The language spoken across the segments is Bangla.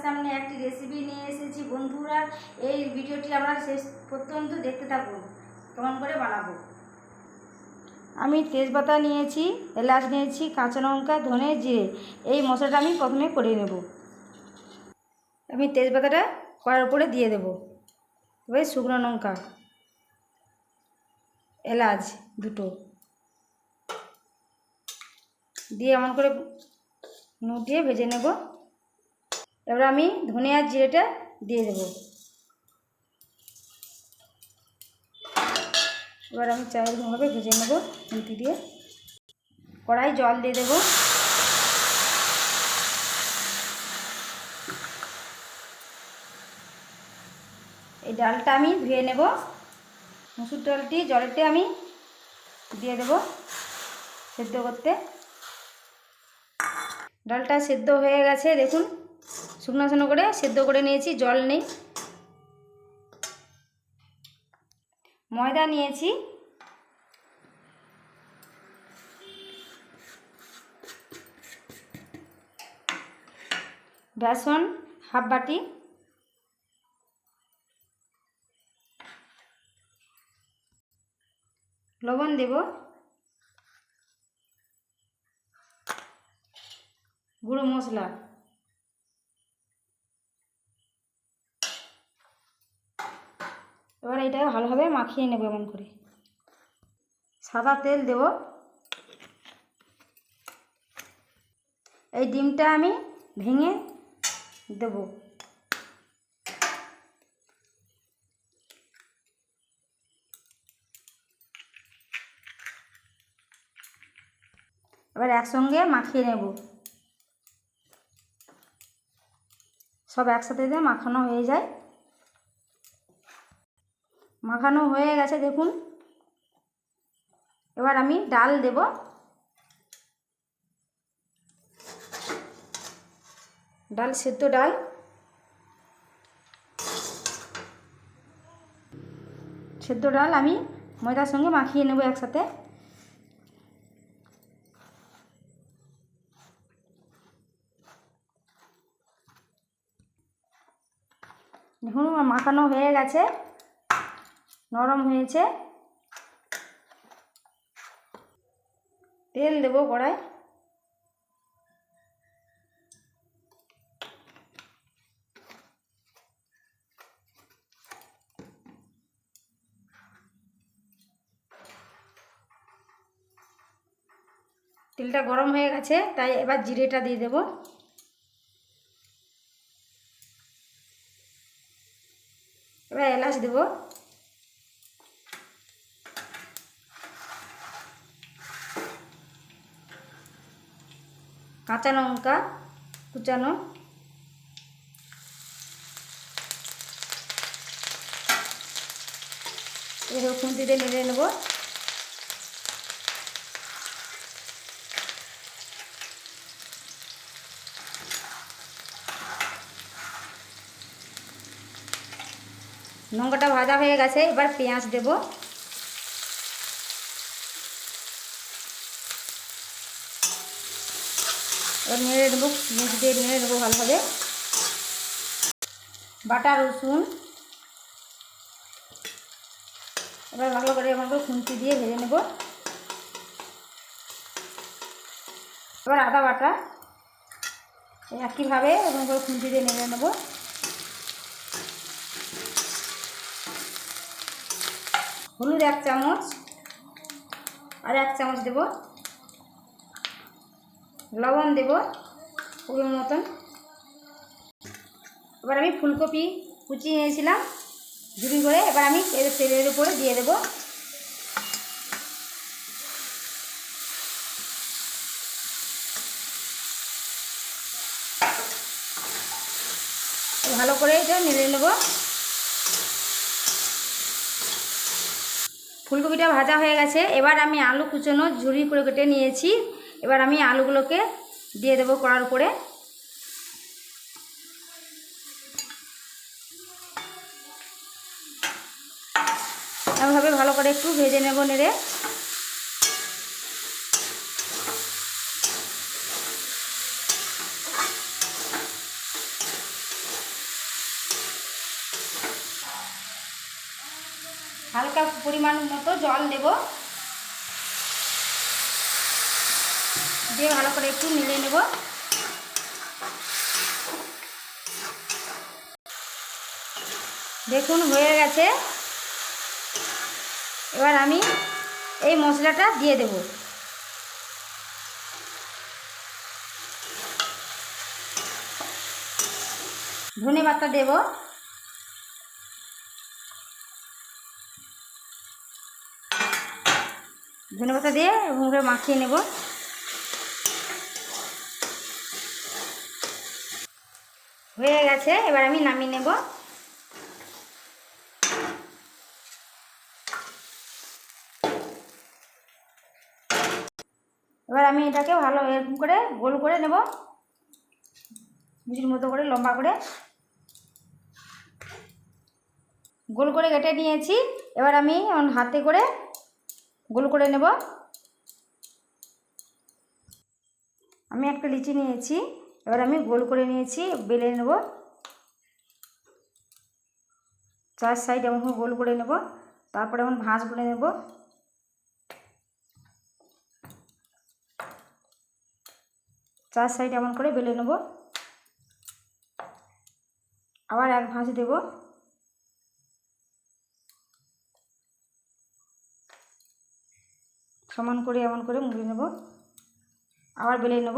সামনে একটি রেসিপি নিয়ে এসেছি বন্ধুরা। এই ভিডিওটি আপনারা শেষ পর্যন্ত দেখতে থাকুন কেমন করে বানাবো। আমি তেজপাতা নিয়েছি, এলাচ নিয়েছি, কাঁচা লঙ্কা, ধনে, জিরে। এই মশলাটা আমি প্রথমে করে নেব। আমি তেজপাতাটা কড়ার উপরে দিয়ে দেব। এবার শুকনো লঙ্কা, এলাচ দুটো দিয়ে এমন করে নুটিয়ে ভেজে নেব। এবার আমি ধনে আর জিরেটা দিয়ে দেব। এবার আমি চারভাবে ভেজে নেব খুন্তি দিয়ে। কড়াই জল দিয়ে দেব। এই ডালটা আমি ধুয়ে নেব। মুসুর ডালটি জলেতে আমি দিয়ে দেব সেদ্ধ করতে। ডালটা সেদ্ধ হয়ে গেছে, দেখুন শুকনো শুকনো করে সেদ্ধ করে নিয়েছি, জল নেই। ময়দা নিয়েছি, বেসন হাফ বাটি, লবণ দেব, গুঁড়ো মশলা, এবার এটা ভালোভাবে মাখিয়ে নেব এমন করে। সাদা তেল দেব। এই ডিমটা আমি ভেঙে দেব। এবার একসঙ্গে মাখিয়ে নেব। সব একসাথে দিয়ে মাখানো হয়ে যায়। মাখানো হয়ে গেছে দেখুন। এবার আমি ডাল দেব। ডাল সেদ্ধ ডাল। সেদ্ধ ডাল আমি ময়দার সঙ্গে মাখিয়ে নেব একসাথে। দেখুন মাখানো হয়ে গেছে, নরম হয়েছে। তেল দেব কড়ায়। তেলটা গরম হয়ে গেছে, তাই এবার জিরেটা দিয়ে দেব। এবার এলাচ দেব, কাঁচা লঙ্কা কুচানো, এবার খুন্তি দিয়ে নেড়ে নেব। লঙ্কাটা ভাজা হয়ে গেছে, এবার পেঁয়াজ দেব। এবার নেড়ে নেবো, মুখ দিয়ে নেড়ে নেবো ভালোভাবে। বাটা রসুন এবার ভালো করে এমন করে খুন্তি দিয়ে ভেজে নেব। এবার আদা বাটা একইভাবে এমন করে খুন্তি দিয়ে নেড়ে নেব। হলুদ 1 চামচ আর 1 চামচ দেব। লবণ দেব পরিমাণ মতন। এবার আমি ফুলকপি কুচিয়ে নিয়েছিলাম ঝুড়ি করে, এবার আমি তেলের উপরে দিয়ে দেব। ভালো করে এটা নেড়ে নেব। ফুলকপিটা ভাজা হয়ে গেছে, এবার আমি আলু কুচোনো ঝুড়ি করে কেটে নিয়েছি। এবার আমি আলুগুলোকে দিয়ে দেবো কড়ার উপরে। এভাবে ভালো করে একটু ভেজে নেব নেড়ে। হালকা পরিমাণ মতো জল দেব, দিয়ে ভালো করে একটু নেড়ে নেব। দেখুন হয়ে গেছে। এবার আমি এই মশলাটা দিয়ে দেব। ধনে পাতা দেব, ধনে পাতা দিয়ে এবং মাখিয়ে নেব। হয়ে গেছে, এবার আমি নামিয়ে নেব। এবার আমি এটাকে ভালো এরকম করে গোল করে নেব, মিষ্টির মতো করে লম্বা করে গোল করে কেটে নিয়েছি। এবার আমি হাতে করে গোল করে নেব। আমি একটা লিচি নিয়েছি, এবার আমি গোল করে নিয়েছি, বেলে নেব। চার সাইড এমন গোল করে নেব, তারপরে এমন ভাঁজ করে নেব। চার সাইড এমন করে বেলে নেব। আবার এক ভাঁজ দেব। সমান করে এমন করে মুড়ে নেব, আবার বেলে নেব।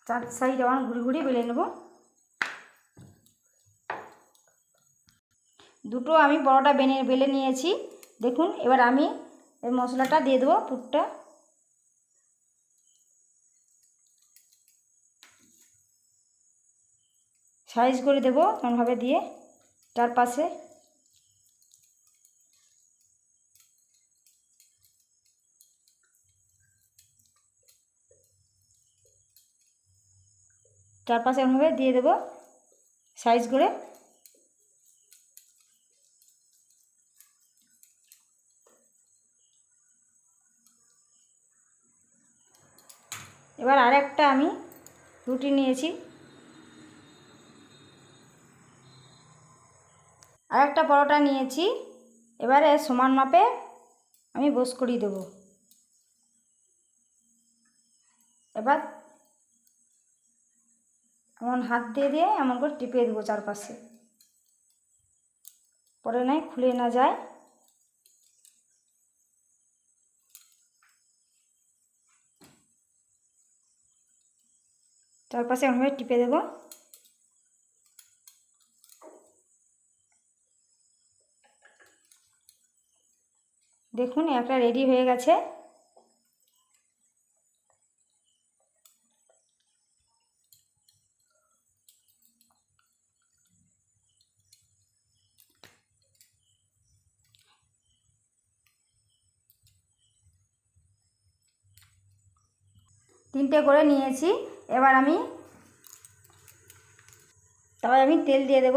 চার সাইড এমন ঘুরি ঘুরি বেলে নেব। দুটো আমি বড়টা বেলে নিয়েছি। দেখুন এবার আমি এই মশলাটা দিয়ে দেবো, পুরটা। সাইজ করে দেবো এমনভাবে দিয়ে চারপাশে। চারপাশে এমনভাবে দিয়ে দেবো সাইজ করে। এবার আরেকটা আমি রুটি নিয়েছি, আরেকটা পরোটা নিয়েছি। এবারে সমান মাপে আমি বস করিয়ে দেবো। এবার এমন হাত দিয়ে দিয়ে এমন করে টিপে দেবো চারপাশে, পরে নাই খুলে না যায়। চারপাশে এমনভাবে টিপে দেবো। দেখুন একটা রেডি হয়ে গেছে। তিনটে করে নিয়েছি। এবার আমি তেল দিয়ে দেব।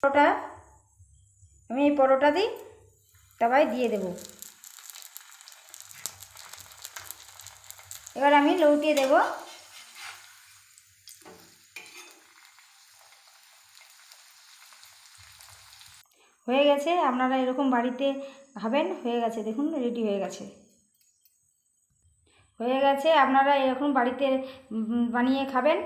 পরোটা আমি এই পরোটা দিই, তাওয়ায় দিয়ে দেব। এবার আমি লউটিয়ে দেব। হয়ে গেছে, আপনারা এরকম বাড়িতে খাবেন। হয়ে গেছে, দেখুন রেডি হয়ে গেছে। হয়ে গেছে, আপনারা এরকম বাড়িতে বানিয়ে খাবেন।